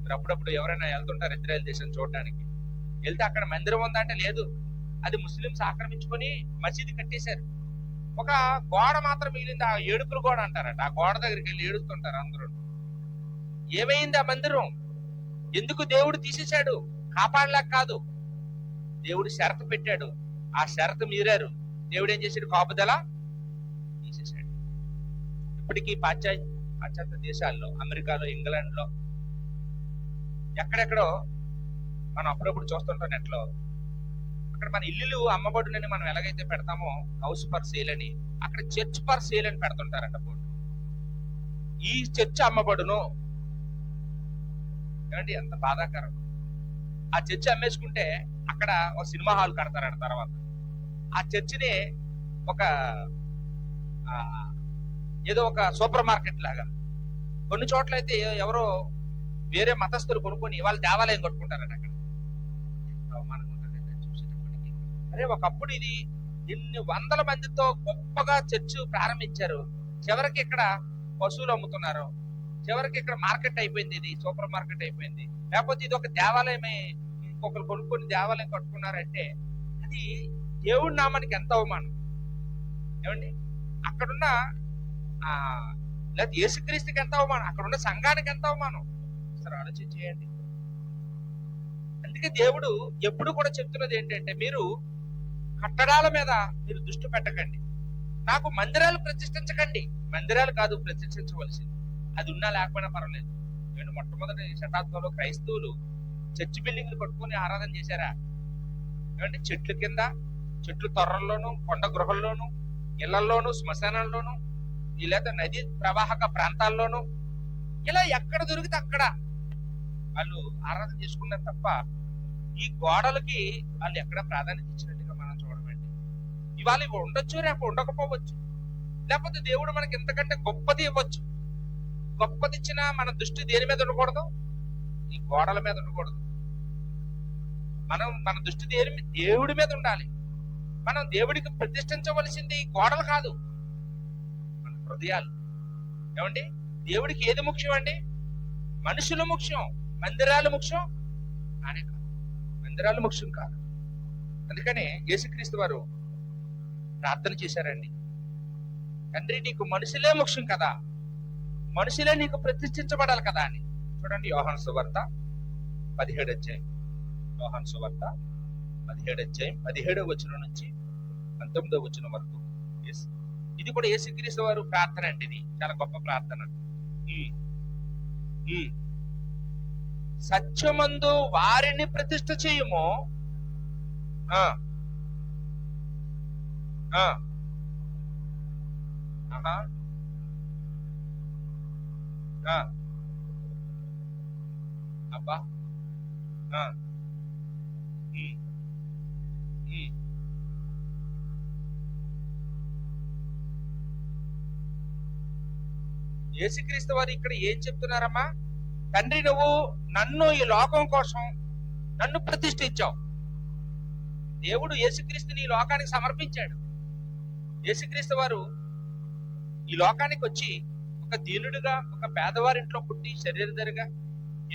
మీరు అప్పుడప్పుడు ఎవరైనా వెళ్తుంటారు ఇజ్రాయెల్ దేశం చూడడానికి, వెళ్తే అక్కడ మందిరం ఉందా అంటే లేదు, అది ముస్లింస్ ఆక్రమించుకొని మసీదు కట్టేశారు. ఒక గోడ మాత్రం మిగిలింది, ఆ ఏడుపుల గోడ అంటారట. ఆ గోడ దగ్గరికి వెళ్ళి ఏడుస్తుంటారు అందరూ. ఏమైంది ఆ మందిరం? ఎందుకు దేవుడు తీసేశాడు? కాపాడలేక కాదు, దేవుడు షరతు పెట్టాడు. ఆ షరతు మీరారు. దేవుడు ఏం చేశాడు? కాపుదల తీసేశాడు. ఇప్పటికీ పాశ్చాత్య దేశాల్లో, అమెరికాలో, ఇంగ్లాండ్ లో, ఎక్కడెక్కడో మనం అప్పుడప్పుడు చూస్తుంటాం నెట్లో. అక్కడ మన ఇల్లులు అమ్మబడునని మనం ఎలాగైతే పెడతామో హౌస్ ఫర్ సేల్ అని, అక్కడ చర్చ్ ఫర్ సేల్ అని పెడుతుంటారంట బోర్డు. ఈ చర్చ్ అమ్మబడును. ఏమండి, ఎంత బాధాకరం. ఆ చర్చ్ అమ్మేసుకుంటే అక్కడ ఒక సినిమా హాల్ కడతారంట. తర్వాత ఆ చర్చిని ఒక ఏదో ఒక సూపర్ మార్కెట్ లాగా, కొన్ని చోట్ల అయితే ఎవరో వేరే మతస్థులు కొనుక్కొని వాళ్ళ దేవాలయం కట్టుకుంటారట అక్కడ. అవమానంగా ఉంటుంది చూసేటప్పటికి. అరే, ఒకప్పుడు ఇది ఎన్ని వందల మందితో గొప్పగా చర్చ్ ప్రారంభించారు, చివరికి ఇక్కడ పశువులు అమ్ముతున్నారు, చివరికి ఇక్కడ మార్కెట్ అయిపోయింది, ఇది సూపర్ మార్కెట్ అయిపోయింది. లేకపోతే ఇది ఒక దేవాలయమే, ఇంకొకరు కొనుక్కొని దేవాలయం కట్టుకున్నారంటే అది దేవుడి నామానికి ఎంత అవమానం. ఏమండి, అక్కడున్న లేదా యేసుక్రీస్తుకి ఎంత అవమానం, అక్కడున్న సంఘానికి ఎంత అవమానం. సరే ఆలోచించేయండి. అందుకే దేవుడు ఎప్పుడు కూడా చెప్తున్నది ఏంటంటే, మీరు కట్టడాల మీద మీరు దృష్టి పెట్టకండి, నాకు మందిరాలు ప్రతిష్ఠించకండి. మందిరాలు కాదు ప్రతిష్ఠించవలసింది, అది ఉన్నా లేకపోయినా పర్వాలేదు. నేను మొట్టమొదటి శతాబ్దంలో క్రైస్తవులు చర్చి బిల్డింగ్లు కట్టుకుని ఆరాధన చేశారా? ఏమంటే చెట్ల కింద, చెట్లు తొర్రల్లోనూ, కొండ గృహల్లోనూ, ఇళ్లల్లోనూ, శ్మశానాల్లోనూ, లేదా నది ప్రవాహక ప్రాంతాల్లోనూ, ఇలా ఎక్కడ దొరికితే అక్కడ వాళ్ళు ఆరాధన చేసుకున్నారు తప్ప ఈ గోడలకి వాళ్ళు ఎక్కడ ప్రాధాన్యత ఇచ్చినట్టుగా మనం చూడమండి. ఇవాళ ఇవి ఉండొచ్చు, రేపు ఉండకపోవచ్చు. లేకపోతే దేవుడు మనకి ఇంతకంటే గొప్పది ఇవ్వచ్చు. గొప్పది ఇచ్చినా మన దృష్టి దేని మీద ఉండకూడదు? ఈ గోడల మీద ఉండకూడదు. మన దృష్టి దేవుడి మీద ఉండాలి. మనం దేవుడికి ప్రతిష్ఠించవలసింది గోడలు కాదు, మన హృదయాలు. ఏమండి, దేవుడికి ఏది ముఖ్యం అండి? మనుషులు ముఖ్యం, మందిరాలు ముఖ్యం కానే కాదు. మందిరాలు ముఖ్యం కాదు. అందుకనే యేసుక్రీస్తు వారు ప్రార్థన చేశారండి, తండ్రి నీకు మనుషులే ముఖ్యం కదా, మనుషులే నీకు ప్రతిష్ఠించబడాలి కదా అని. చూడండి యోహాను సువార్త 17వ అధ్యాయం, యోహాను సువార్త 17వ అధ్యాయం 17వ వచనం నుంచి 19వ వచనం వరకు. ఇది కూడా యేసుక్రీస్తు వారు ప్రార్థన అండి. ఇది చాలా గొప్ప ప్రార్థన. ఈ సత్యమందు వారిని ప్రతిష్ఠ చేయుము. అబ్బా, ఆ, ఉమ్, ఉమ్, యేసుక్రీస్తు వారు ఇక్కడ ఏం చెప్తున్నారమ్మా? తండ్రి, నువ్వు నన్ను ఈ లోకం కోసం నన్ను ప్రతిష్ఠించావు. దేవుడు యేసుక్రీస్తుని ఈ లోకానికి సమర్పించాడు. యేసుక్రీస్తు వారు ఈ లోకానికి వచ్చి ఒక దీనుడిగా, ఒక పేదవారింట్లో పుట్టి శరీరధరిగా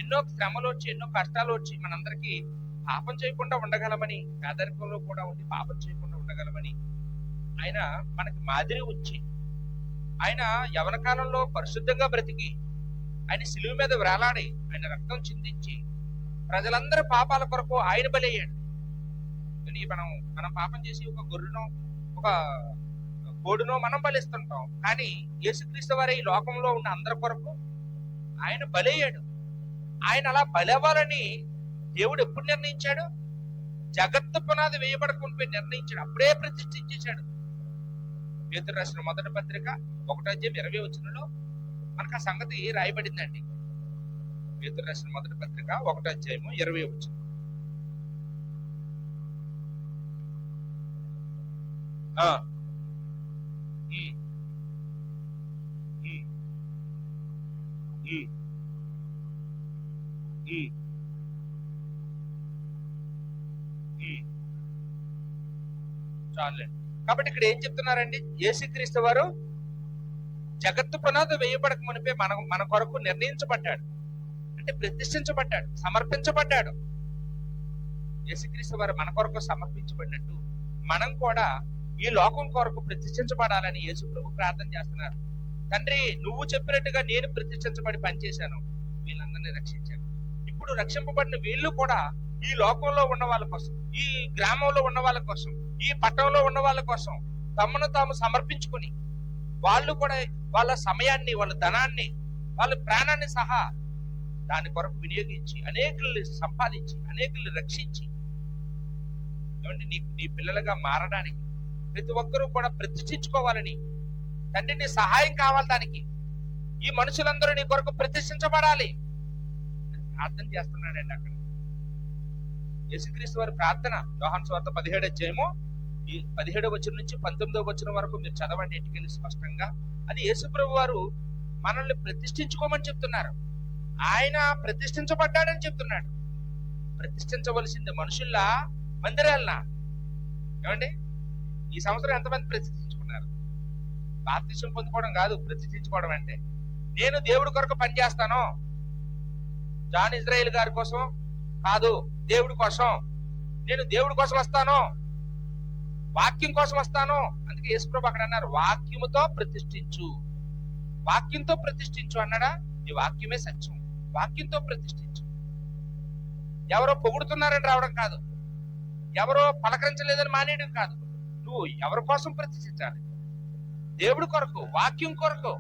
ఎన్నో శ్రమలు వచ్చి, ఎన్నో కష్టాలు వచ్చి మనందరికీ పాపం చేయకుండా ఉండగలమని, పేదరికంలో కూడా ఉండి పాపం చేయకుండా ఉండగలమని ఆయన మనకి మాదిరి ఉంచి, ఆయన యవన కాలంలో పరిశుద్ధంగా బ్రతికి, ఆయన శిలువ మీద వేలాడి, ఆయన రక్తం చిందించి ప్రజలందరి పాపాల కొరకు ఆయన బలయ్యాడు. మనం పాపం చేసి ఒక గొర్రెనో ఒక కోడునో మనం బలిస్తుంటాం. కానీ యేసుక్రీస్తు వారి ఈ లోకంలో ఉన్న అందరి కొరకు ఆయన బలయ్యాడు. ఆయన అలా బలవ్వాలని దేవుడు ఎప్పుడు నిర్ణయించాడు? జగత్తు పునాది వేయబడకుండా నిర్ణయించాడు. అప్పుడే ప్రతిష్ఠించేశాడు. పేతురు రాసిన మొదటి పత్రిక 1:20 మనకు ఆ సంగతి రాయబడిందండి. పేతురు రాసిన మొదటి పత్రిక 1:20. చాలండి. కాబట్టి ఇక్కడ ఏం చెప్తున్నారండి? యేసుక్రీస్తు వారు జగత్తు పునాది వేయబడక మునిపే మన కొరకు నిర్ణయించబడ్డాడు, అంటే ప్రతిష్ఠించబడ్డాడు, సమర్పించబడ్డాడు. యేసుక్రీస్తు వారు మన కొరకు సమర్పించబడినట్టు మనం కూడా ఈ లోకం కొరకు ప్రతిష్ఠించబడాలని యేసు ప్రభు ప్రార్థన చేస్తున్నారు. తండ్రి, నువ్వు చెప్పినట్టుగా నేను ప్రతిష్ఠించబడి పనిచేశాను, వీళ్ళందరినీ రక్షించాను. ఇప్పుడు రక్షింపబడిన వీళ్ళు కూడా ఈ లోకంలో ఉన్న వాళ్ళ కోసం, ఈ గ్రామంలో ఉన్న వాళ్ళ కోసం, ఈ పట్టణంలో ఉన్న వాళ్ళ కోసం తమను తాము సమర్పించుకుని, వాళ్ళు కూడా వాళ్ళ సమయాన్ని, వాళ్ళ ధనాన్ని, వాళ్ళ ప్రాణాన్ని సహా దాని కొరకు వినియోగించి అనేకుల్ని సంపాదించి, అనేకుల్ని రక్షించి, ఏమంటే నీ పిల్లలుగా మారడానికి ప్రతి ఒక్కరూ కూడా ప్రతిష్ఠించుకోవాలని, తండ్రి నీ సహాయం కావాలి, దానికి ఈ మనుషులందరూ నీ కొరకు ప్రతిష్ఠించబడాలి ప్రార్థన చేస్తున్నాడండి. అక్కడ యేసుక్రీస్తు వారి ప్రార్థన యోహాను సువార్త 17 నుంచి 19 వరకు మీరు చదవండి, ఇంటికెళ్ళి స్పష్టంగా. అది యేసు ప్రభు వారు మనల్ని ప్రతిష్ఠించుకోమని చెప్తున్నారు. ఆయన ప్రతిష్ఠించబడ్డాడని చెప్తున్నాడు. ప్రతిష్ఠించవలసింది మనుషుల్లా, మందిరాలనా? ఏమండి, ఈ సంవత్సరం ఎంతమంది ప్రతిష్ఠించుకున్నారు? బాప్తిసం పొందుకోవడం కాదు ప్రతిష్ఠించుకోవడం అంటే. నేను దేవుడి కొరకు పనిచేస్తాను, జాన్ ఇజ్రాయేల్ గారి కోసం కాదు, దేవుడి కోసం. నేను దేవుడి కోసం వస్తాను, వాక్యం కోసం వస్తాను. అందుకే యేసుప్రభు అక్కడ అన్నారు, వాక్యముతో ప్రతిష్ఠించు. వాక్యంతో ప్రతిష్ఠించు అన్నాడా? ఈ వాక్యమే సత్యం. వాక్యంతో ప్రతిష్ఠించు. ఎవరో పొగుడుతున్నారని రావడం కాదు, ఎవరో పలకరించలేదని మానేయడం కాదు. నువ్వు ఎవరి కోసం ప్రతిష్ఠించాలి? దేవుడి కొరకు, వాక్యం కొరకు.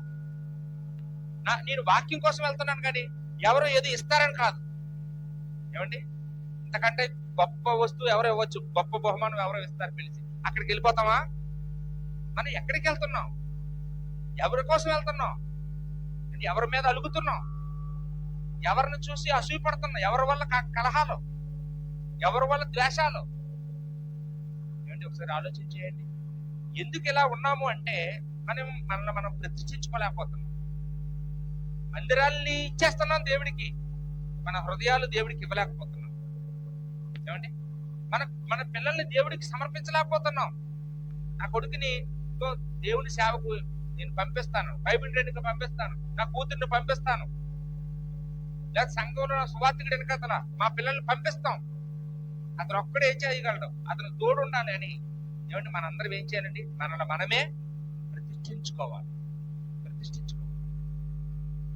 నేను వాక్యం కోసం వెళ్తున్నాను కానీ ఎవరో ఏదో ఇస్తారని కాదు. ఏమండి, ఇంతకంటే గొప్ప వస్తువు ఎవరో ఇవ్వచ్చు, గొప్ప బహుమానం ఎవరో ఇస్తారు పిలిచి, అక్కడికి వెళ్ళిపోతామా? మనం ఎక్కడికి వెళ్తున్నాం? ఎవరి కోసం వెళ్తున్నాం? ఎవరి మీద అలుగుతున్నాం? ఎవరిని చూసి అసూయపడుతున్నాం? ఎవరి వల్ల కలహాలు, ఎవరి వల్ల ద్వేషాలు? ఏమండి, ఒకసారి ఆలోచించేయండి. ఎందుకు ఇలా ఉన్నాము అంటే మనల్ని మనం ప్రతిష్ఠించుకోలేకపోతున్నాం. మందిరాల్ని ఇచ్చేస్తున్నాం దేవుడికి, మన హృదయాలు దేవుడికి ఇవ్వలేకపోతున్నాం. ఏమండి, మన పిల్లల్ని దేవుడికి సమర్పించలేకపోతున్నాం. నా కొడుకుని దేవుని సేవకు నేను పంపిస్తాను, బైబిల్ ట్రైనింగ్ పంపిస్తాను, నా కూతుర్ని పంపిస్తాను, లేదా సంఘంలో సువార్తికుడు వెనకతల మా పిల్లల్ని పంపిస్తాం. అతను ఒక్కడే ఏం చేయగలడు? అతను తోడు ఉండాలి అని. ఏమంటే మనందరం ఏం చేయాలండి? మనల్ని మనమే ప్రతిష్ఠించుకోవాలి.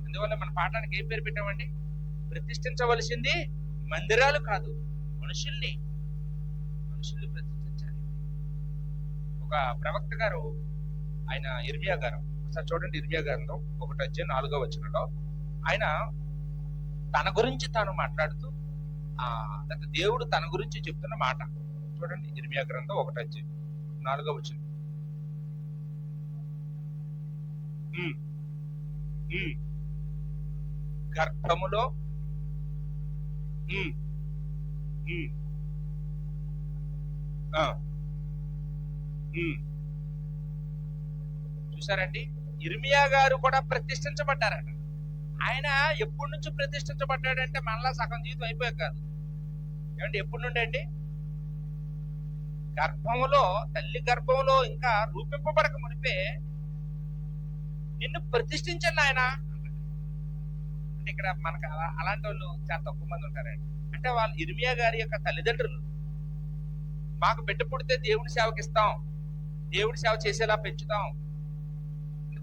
అందువల్ల మన పాఠానికి ఏం పేరు పెట్టామండి? ప్రతిష్ఠించవలసింది మందిరాలు కాదు, మనుషుల్ని ప్రతిష్ఠించాలి. ఒక ప్రవక్త గారు, ఆయన ఇర్మియా గారు, ఒకసారి చూడండి, ఇర్మియా గారిలో 1:4 ఆయన తన గురించి తాను మాట్లాడుతూ దేవుడు తన గురించి చెప్తున్న మాట చూడండి. ఇర్మియా గ్రంథం 1:4. గర్భములో ఉమ్, ఆ, ఉమ్. చూసారండి, ఇర్మియా గారు కూడా ప్రతిష్ఠించబడ్డారట. ఆయన ఎప్పటి నుంచి ప్రతిష్ఠించబడ్డాడంటే మనలా సగం జీవితం అయిపోయాక కాదు. ఏమంటే ఎప్పటి నుండి అండి? గర్భంలో, తల్లి గర్భంలో ఇంకా రూపింపబడక మునిపే నిన్ను ప్రతిష్ఠించండి ఆయన అన్నాడు. అంటే ఇక్కడ మనకు అలాంటి వాళ్ళు చాలా తక్కువ మంది ఉంటారండి. అంటే వాళ్ళు ఇర్మియా గారి యొక్క తల్లిదండ్రులు మాకు బిడ్డ పుడితే దేవుడి సేవకి ఇస్తాం, దేవుడి సేవ చేసేలా పెంచుతాం.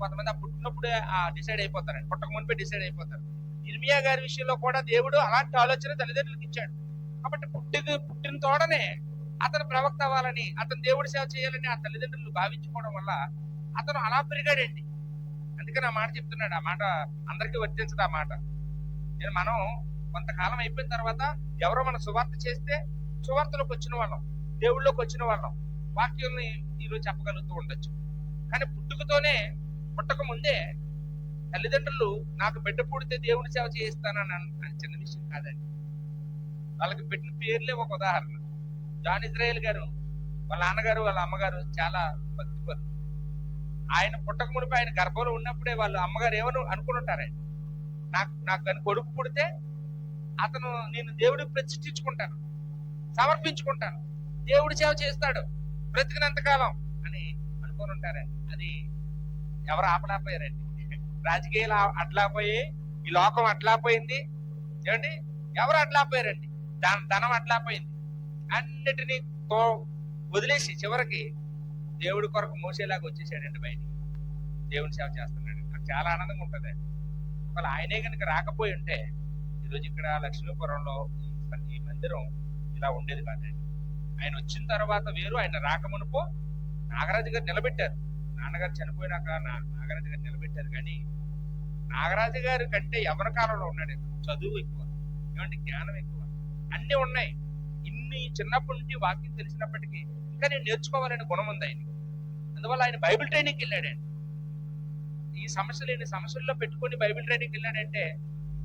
కొంతమంది ఆ పుట్టినప్పుడే డిసైడ్ అయిపోతారండి, పుట్టక మునిపే డిసైడ్ అయిపోతారు. ఇర్మియా గారి విషయంలో కూడా దేవుడు అలాంటి ఆలోచన తల్లిదండ్రులకు ఇచ్చాడు. కాబట్టి పుట్టిన తోడనే అతను ప్రవక్త అవ్వాలని, అతను దేవుడి సేవ చేయాలని ఆ తల్లిదండ్రులు భావించుకోవడం వల్ల అతను అలా పెరిగాడండి. అందుకని ఆ మాట చెప్తున్నాడు. ఆ మాట అందరికీ వర్తించదు. ఆ మాట మనం కొంతకాలం అయిపోయిన తర్వాత ఎవరో మన సువార్త చేస్తే సువార్తలోకి వచ్చిన వాళ్ళం, దేవుళ్ళలోకి వచ్చిన వాళ్ళం వాక్యాన్ని ఈరోజు చెప్పగలుగుతూ ఉండొచ్చు. కానీ పుట్టక ముందే తల్లిదండ్రులు నాకు బిడ్డ పుడితే దేవుడి సేవ చేయిస్తానని చిన్న విషయం కాదండి. వాళ్ళకి పెట్టిన పేర్లే ఒక ఉదాహరణ. జాన్ ఇజ్రాయెల్ గారు వాళ్ళ నాన్నగారు వాళ్ళ అమ్మగారు చాలా భక్తిపరులు. ఆయన పుట్టక మునిపి ఆయన గర్భంలో ఉన్నప్పుడే వాళ్ళ అమ్మగారు ఏమని అనుకుని ఉంటారండి, నాకు కానీ కొడుకు పుడితే అతను నేను దేవుడికి ప్రతిష్ఠించుకుంటాను, సమర్పించుకుంటాను, దేవుడి సేవ చేస్తాడు బ్రతికినంత కాలం అని అనుకుని ఉంటారండి. అది ఎవరు ఆపలేకపోయారండి. రాజకీయాలు అట్లాపోయి, ఈ లోకం అట్లాపోయింది. ఏమండి, ఎవరు అట్లాపోయారండి. ధనం అట్లాపోయింది. అన్నిటినీ వదిలేసి చివరికి దేవుడి కొరకు మోసేలాగా వచ్చేసాడండి బయటికి. దేవుని సేవ చేస్తున్నాడు. నాకు చాలా ఆనందంగా ఉంటుంది. ఒకవేళ ఆయనే కనుక రాకపోయి ఉంటే ఈరోజు ఇక్కడ లక్ష్మీపురంలో ఈ మందిరం ఇలా ఉండేది కాదండి. ఆయన వచ్చిన తర్వాత వేరు, ఆయన రాకమునుపో నాగరాజు గారు నిలబెట్టారు. నాన్నగారు చనిపోయినాక నాగరాజు గారు నిలబెట్టారు. కానీ నాగరాజు గారి కంటే ఎవరి కాలంలో ఉన్నాడు. చదువు ఎక్కువ, ఏమంటే జ్ఞానం ఎక్కువ, అన్ని ఉన్నాయి. ఇన్ని చిన్నప్పటి నుంచి వాక్యం తెలిసినప్పటికీ ఇంకా నేను నేర్చుకోవాలనే గుణం ఉంది ఆయన. అందువల్ల ఆయన బైబిల్ ట్రైనింగ్కి వెళ్ళాడండి. ఈ సమస్యల్లో పెట్టుకొని బైబిల్ ట్రైనింగ్కి వెళ్ళాడంటే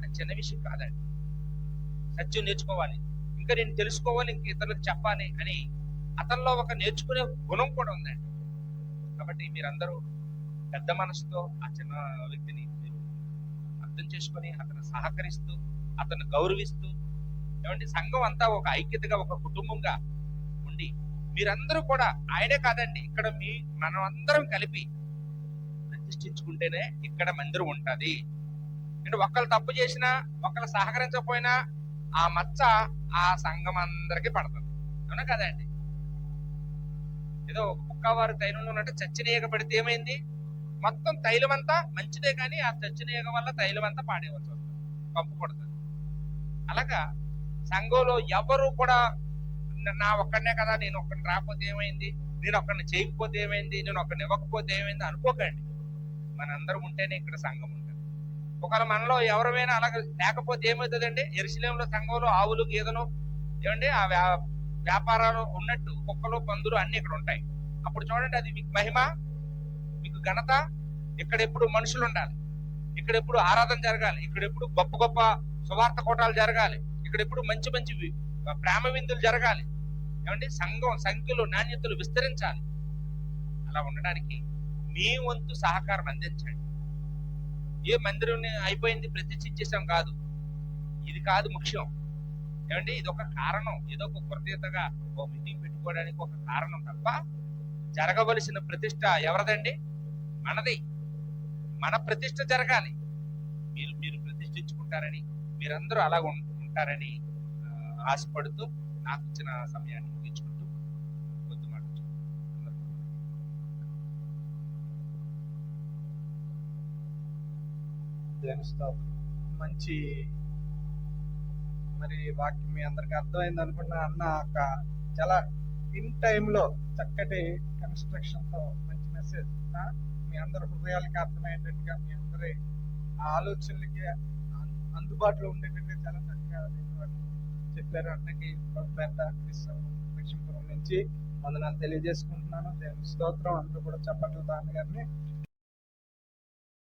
అది చిన్న విషయం కాదండి. సత్యం నేర్చుకోవాలి, ఇంకా నేను తెలుసుకోవాలి, ఇంక ఇతరులకు చెప్పాలి అని అతనిలో ఒక నేర్చుకునే గుణం కూడా ఉందండి. కాబట్టి మీరందరూ పెద్ద మనసుతో ఆ చిన్న వ్యక్తిని మీరు అర్థం చేసుకొని అతను సహకరిస్తూ అతను గౌరవిస్తూ, ఏమంటే సంఘం అంతా ఒక ఐక్యతగా ఒక కుటుంబంగా ఉండి మీరందరూ కూడా ఆయనే కాదండి, ఇక్కడ మనం అందరం కలిపి ప్రతిష్ఠించుకుంటేనే ఇక్కడ మందిరం ఉంటది. అంటే ఒకళ్ళు తప్పు చేసినా, ఒకళ్ళు సహకరించకపోయినా ఆ మచ్చ ఆ సంఘం అందరికీ పడుతుంది. అవునా కదండి? ఏదో కుక్కవారు తైలంలో ఉన్నట్టు చచ్చినీయగ పడితే ఏమైంది? మొత్తం తైలం అంతా మంచిదే, కానీ ఆ చచ్చినీయగ వల్ల తైలం అంతా పాడేయవచ్చు, కంపు కొడుతుంది. అలాగా సంఘంలో ఎవరు కూడా నా ఒక్కడనే కదా, నేను ఒక్కడిని రాకపోతే ఏమైంది, నేను ఒక్కడిని చేయకపోతే ఏమైంది, నేను ఒక్కడిని ఇవ్వకపోతే ఏమైంది అనుకోకండి. మనందరం ఉంటేనే ఇక్కడ సంఘం ఉంటుంది. ఒకవేళ మనలో ఎవరైనా అలాగే లేకపోతే ఏమవుతుందండి? యెరూషలేములో సంఘంలో ఆవులు గేదెలు, ఏమండి ఆ వ్యాపారాలు ఉన్నట్టు కుక్కలు పందులు అన్ని ఇక్కడ ఉంటాయి. అప్పుడు చూడండి, అది మీకు మహిమ, మీకు ఘనత. ఇక్కడ ఎప్పుడు మనుషులు ఉండాలి, ఇక్కడ ఎప్పుడు ఆరాధన జరగాలి, ఇక్కడ ఎప్పుడు గొప్ప గొప్ప సువార్త కోటాలు జరగాలి, ఇక్కడ ఎప్పుడు మంచి మంచి ప్రేమ విందులు జరగాలి. ఏమండి సంఘం సంఖ్యలు నాణ్యతలు విస్తరించాలి. అలా ఉండడానికి మీ వంతు సహకారం అందించండి. ఏ మందిరం అయిపోయింది ప్రతిష్ఠించేసాం కాదు, ఇది కాదు ముఖ్యం. ఏమండి ఇది ఒక కారణం, ఏదో ఒక కృతజ్ఞతగా ఒక మీటింగ్ పెట్టుకోవడానికి ఒక కారణం తప్ప జరగవలసిన ప్రతిష్ట ఎవరిదండి? మనది. మన ప్రతిష్ట జరగాలి. మీరు ప్రతిష్ఠించుకుంటారని, మీరందరూ అలా ఉంటారని ఆశపడుతూ నాకు ఇచ్చిన సమయాన్ని ముగించుకుంటూ కొద్ది మాట మంచి మరి వాక్యం మీ అందరికి అర్థమైంది అనుకున్నా. అన్న ఒక చాలా ఇన్ టైంలో చక్కటి కన్స్ట్రక్షన్ తో మంచి మెసేజ్ మీ అందరి హృదయాలకి అర్థమయ్యేటట్టుగా, మీ అందరి ఆలోచనలకి అందుబాటులో ఉండేటట్టుగా చాలా చక్కగా చెప్పారు. అన్నకి పెద్ద లక్ష్మీపురం నుంచి వందనాలు తెలియజేసుకుంటున్నాను. దేవుని స్తోత్రం. అందరూ కూడా చప్పట్లతో అన్నగారిని